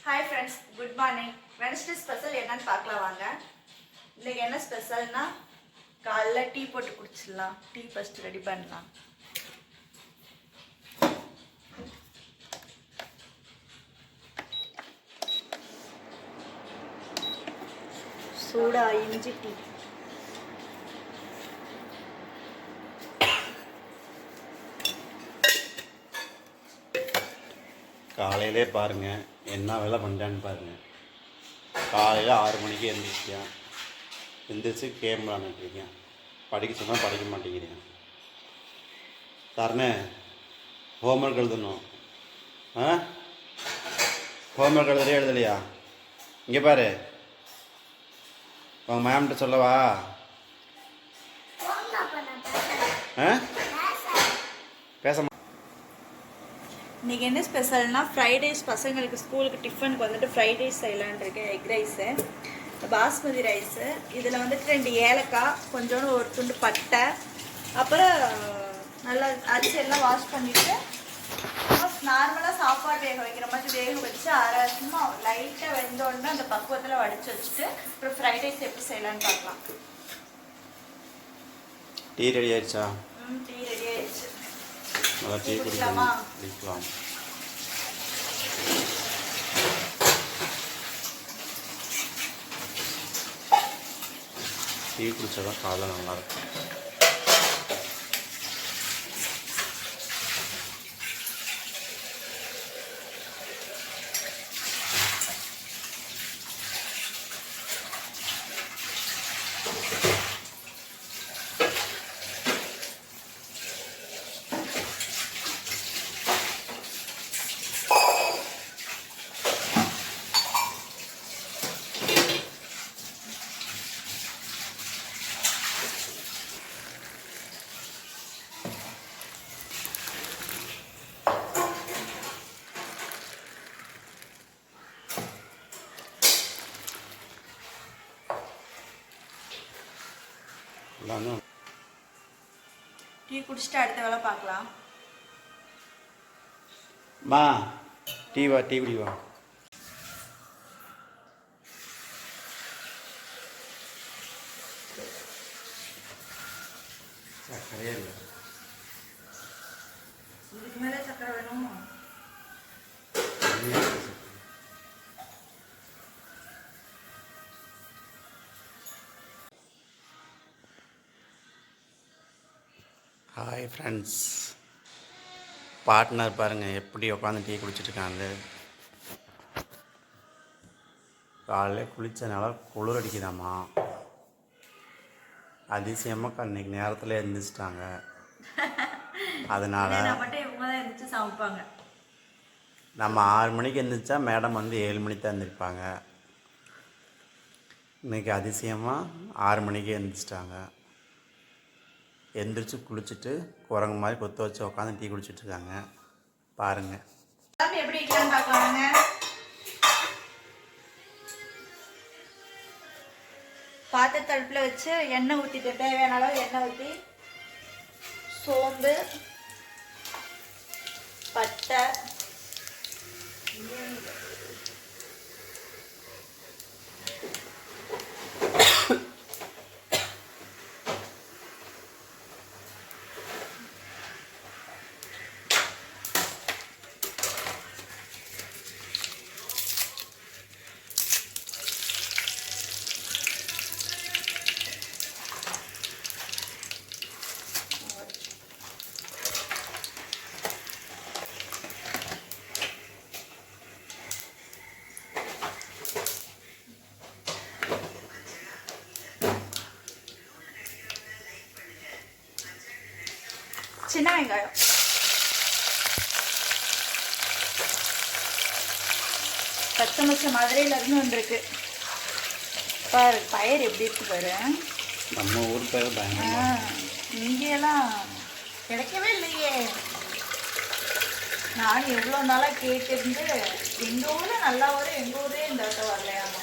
Hi friends, good morning. Wednesday special என்னன்னு பார்க்கலாம் வாங்க. இன்றைக்கி என்ன ஸ்பெஷல்னா, காலைல டீ போட்டு குடிச்சிடலாம். டீ ஃபஸ்ட்டு ரெடி பண்ணலாம். சூடா இஞ்சி டீ. காலையிலே பாருங்கள் என்ன வேலை பண்ணுறான்னு பாருங்கள். காலையில் 6 மணிக்கு எழுந்திரிச்சேன். எழுந்திரிச்சு கேம் விளாண்டுருக்கேன். படிக்க சொன்னால் படிக்க மாட்டேங்கிறேன். தரணே ஹோம்ஒர்க் எழுதணும். ஹோம்ஒர்க் எழுதலையா? இங்கே பாரு, உங்கள் மேம்கிட்ட சொல்லவா? பேச இன்றைக்கி என்ன ஸ்பெஷல்னால், ஃப்ரைட் ரைஸ். பசங்களுக்கு ஸ்கூலுக்கு டிஃபனுக்கு வந்துட்டு ஃப்ரைட் ரைஸ் செய்யலான் இருக்கேன். Egg rice, basmati rice. இதில் வந்துட்டு 2 ஏலக்காய், கொஞ்சோண்டு ஒரு துண்டு பட்டை, அப்புறம் நல்லா அரிசியெல்லாம் வாஷ் பண்ணிவிட்டு நார்மலாக சாப்பாடு வேக வைக்கிற மாதிரி வேக வச்சு சும்மா லைட்டாக வெந்தோடனே அந்த பக்குவத்தில் வடித்து வச்சுட்டு அப்புறம் ஃப்ரைட் ரைஸ் எப்படி செய்யலான்னு பார்க்கலாம். டீ ரெடி ஆயிடுச்சா? டீ ரெடி ஆயிடுச்சு. நல்லா டீ குடிக்கலாமா? குடிக்கலாம். டீ குடிச்சாதான் காலைல நல்லாயிருக்கும். டீ குடிச்சிட்டு அடுத்த வேலை பார்க்கலாம். மா டீ குடி வா. சக்கரையே இல்லை. இதுக்கு மேலே சக்கரை வேணும். ஹாய் ஃப்ரெண்ட்ஸ், பார்ட்னர் பாருங்கள் எப்படி உட்காந்து டீ குடிச்சிட்ருக்காங்க. காலையில் குளித்தனால குளிர் அடிக்குதாம்மா. அதிசயமாக அன்றைக்கி நேரத்தில் எழுந்திரிச்சிட்டாங்க. அதனால் சமைப்பாங்க. நம்ம 6 மணிக்கு எழுந்திரிச்சா மேடம் வந்து 7 மணிக்கு தான் எழுந்திரிப்பாங்க. இன்றைக்கி அதிசயமாக 6 மணிக்கு எழுந்திரிச்சிட்டாங்க. எந்திரிச்சு குளிச்சுட்டு குரங்கு மாதிரி கொத்த வச்சு உட்காந்து டீ குடிச்சிட்ருக்காங்க. பாருங்கள் எப்படி வைக்கலான்னு பார்க்கலாங்க. பாத்திரத்தை அடுப்பில் வச்சு எண்ணெய் ஊற்றிட்டு தேவையான அளவு எண்ணெய் ஊற்றி சோம்பு, பட்டை, சின்ன வெங்காயம், பச்சை மிளகாய் மதுரையிலேருந்து வந்திருக்கு. பாரு பயிர் எப்படி இருக்கு பாரு. நம்ம ஊர் பேர் இங்கெல்லாம் கிடைக்கவே இல்லையே. நான் எவ்வளோ நாளாக கேட்டிருந்து எங்கள் ஊரில் நல்லா வரும், எங்கள் ஊரே இந்த இடத்த வரலையாமா.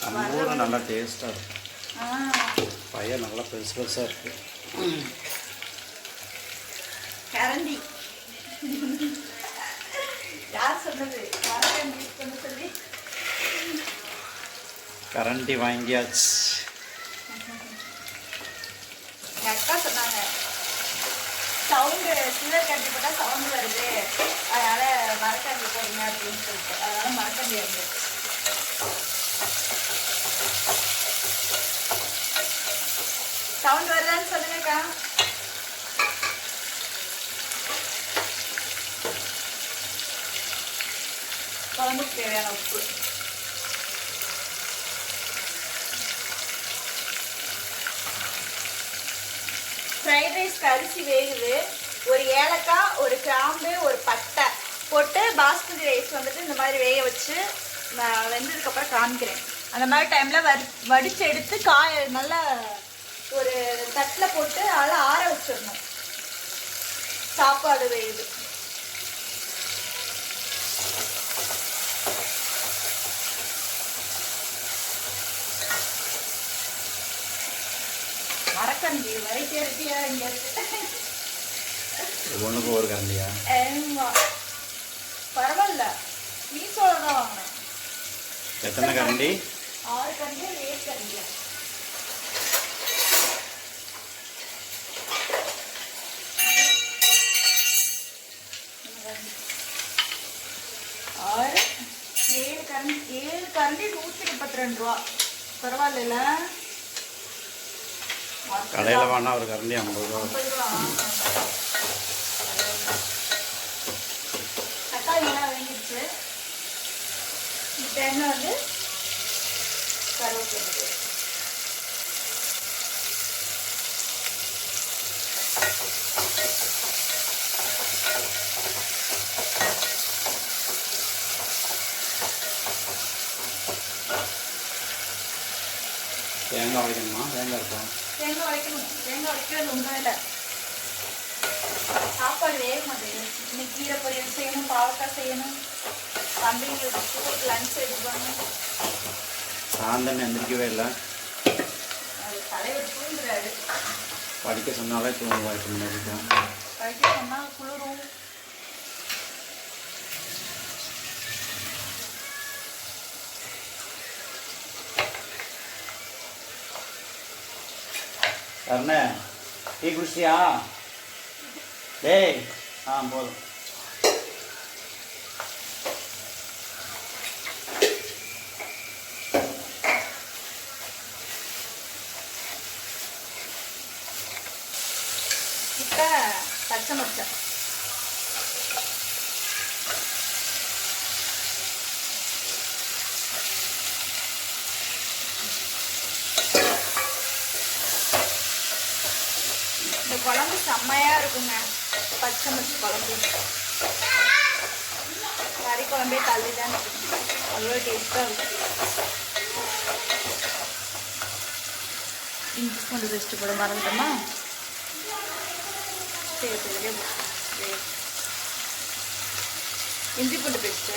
நம்ம ஊரில் நல்லா டேஸ்ட்டாக இருக்கும். பயிர் நல்லா பெருசு பெருசாக இருக்குது. கரண்டி யார் சொன்னது? கரண்டி வாங்கியாச்சு. எங்கள் அக்கா சொன்னாங்க சவுண்டு சில்வர் கரண்டி போட்டால் சவுண்டு வருது, அதனால் மரக்கரண்டி போடுங்க அப்படின்னு சொல்லிட்டு, அதனால் மரக்கரண்டி இருந்தது. சவுண்ட் வருதான்னு சொல்லுங்கக்கா. குழம்புக்கு தேவையான உப்பு. ஃப்ரைட் ரைஸ்க்கு அரிசி வேகுது. ஒரு ஏலக்காய், ஒரு கிராம்பு, ஒரு பட்டை போட்டு பாஸ்மதி ரைஸ் வந்துட்டு இந்த மாதிரி வேக வச்சு நான் வெந்ததுக்கப்புறம் காமிக்கிறேன். அந்த மாதிரி டைமில் வடித்து எடுத்து நல்லா ஒரு தட்டில் போட்டு அதெல்லாம் ஆற வச்சிடணும். சாப்பாடு வேகுது. மரக்கரண்டி வரைக்கும் இருக்கியா இங்கே இருக்கு. ஒன்றுக்கு ஒரு கரண்டியா? பரவாயில்ல, மீசோல தான் வாங்கினேன். எத்தனை கரண்டி? 6 கரண்டியா 7 கரண்டியா? 6 7 கரண்டி. 7 கரண்டி 132 ரூபா. பரவாயில்ல. கடையில் வாங்கினா ஒரு கரண்டி 50 ரூபா. தக்காளிலாம் வாங்கிடுச்சு. தேங்காய் வந்து கருவேப்பிலை. தேங்காய் உடைக்கணுமா? தேங்காய் இருக்கும். தேங்காய் உடைக்கணும். தேங்காய் உடைக்கிறது ஒன்றும் இல்லை. சாப்பாடு வேக மாட்டேங்குது. இன்னைக்கு கீரை பொரியல் செய்யணும், பாவக்காய் செய்யணும், தம்பிங்களுக்கு ஸ்கூலுக்கு லஞ்ச் எடுக்கணும். சாயந்தரம் எந்திரிக்கவே இல்லை. அது தலைவர் தூங்குறாரு. படிக்க சொன்னாலே தூங்குவா. 8 மணி வரைக்கும் படிக்க சொன்னால் குளிரும். கர்ணே, டீ குடிச்சியா? டேய், போதும். இப்போ பச்சை மொச்சை இந்த குழம்பு செம்மையாக இருக்குங்க. பச்சை மொச்சை குழம்பு கறி குழம்பே தள்ளி தான் இருக்கும். அவ்வளோ டேஸ்ட்டாக இருக்கும். இஞ்சி பூண்டு பேஸ்ட்டு போட மறந்துட்டோமா? இஞ்சி பூண்டு பேஸ்ட்டு,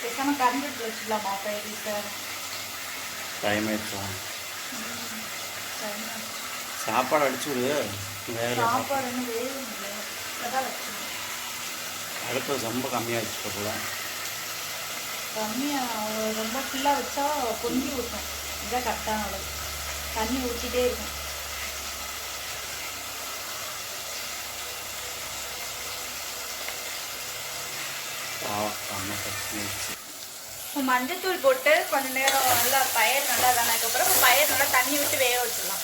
பேசாமல் கரண்ட் எடுத்து வச்சுக்கலாமா? சார் டைம் ஆயிடுச்சா? சாப்பாடு அடிச்சு விடு. வேறு சாப்பாடு ஒன்றும் வேகும் இல்லை. அதான் வச்சு அடுப்பு ரொம்ப கம்மியாகிடுச்சு போல. கம்மியாக ரொம்ப ஃபுல்லாக வச்சா பொங்கி ஊற்றும். இதுதான் கரெக்டான அளவு. தண்ணி ஊற்றிட்டே இருக்கும். மஞ்சத்தூள் போட்டு கொஞ்சம் நேரம் நல்லா பயிர் நல்லா தானதுக்கப்புறம் பயிர் நல்லா தண்ணி விட்டு வேக வச்சிடலாம்.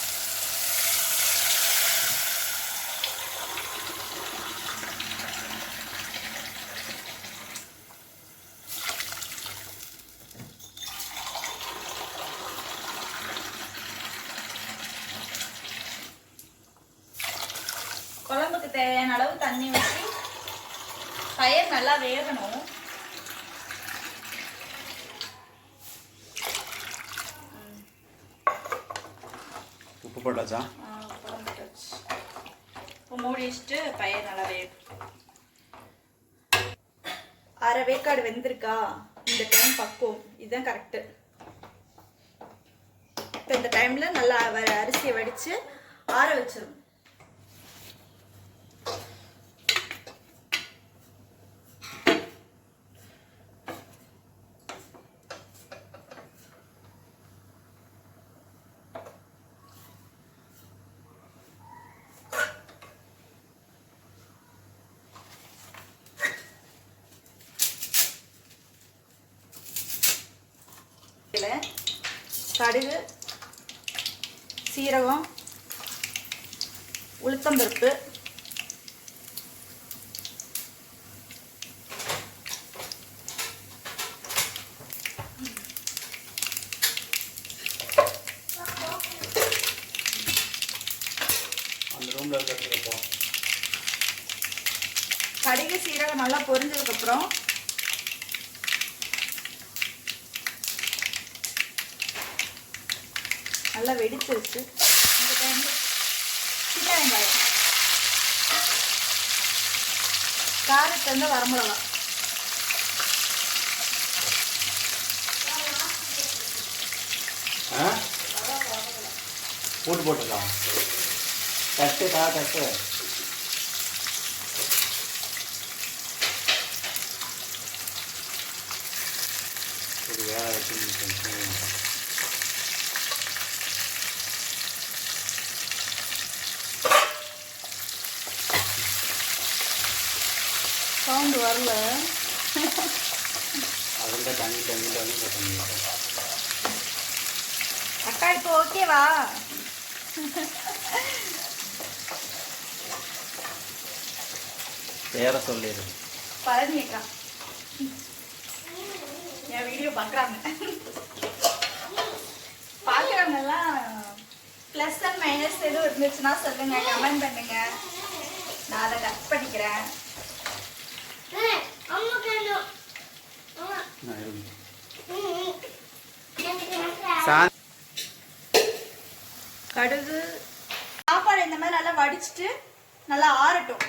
குழம்புக்கு தேவையான அளவு தண்ணி ஊற்றி பயிர் நல்லா வேகணும். உப்பு போட்டாச்சா? மூடி வச்சுட்டு பயிர் நல்லா வேகும். அரை வேக்காடு வெந்திருக்கா, இந்த டைம் பக்குவம் இதுதான் கரெக்டு. இப்போ இந்த டைமில் நல்லா அரிசியை வடித்து ஆற வச்சிடும். கடுகு, சீரகம், உளுத்தம்பருப்பு, அந்த ரூம்ல இருக்கிறப்போ கடுகு சீரகம் நல்லா பொரிஞ்சதுக்கப்புறம் நல்லா வெடிச்சிருச்சு. இந்த டைமில் சின்ன வெங்காயம், காரத்தை வந்து வரமிளகா, போட்டுக்கலாம். தட்டு தட்டு சவுண்டு வரல. அதில் தண்ணி பண்ணிட்டோம். அக்கா இப்போ ஓகேவா? வேற சொல்லிடு. பழனி அக்கா என் வீடியோ பார்க்குறாங்க. பார்க்குறவங்கெல்லாம் ப்ளஸ் அண்ட் மைனஸ் எதுவும் இருந்துச்சுன்னா சொல்லுங்க, கமெண்ட் பண்ணுங்க, நான் அதை கட் பண்ணிக்கிறேன். கடுகு சாப்பாடு இந்த மாதிரி நல்லா வடிச்சிட்டு நல்லா ஆறட்டும்.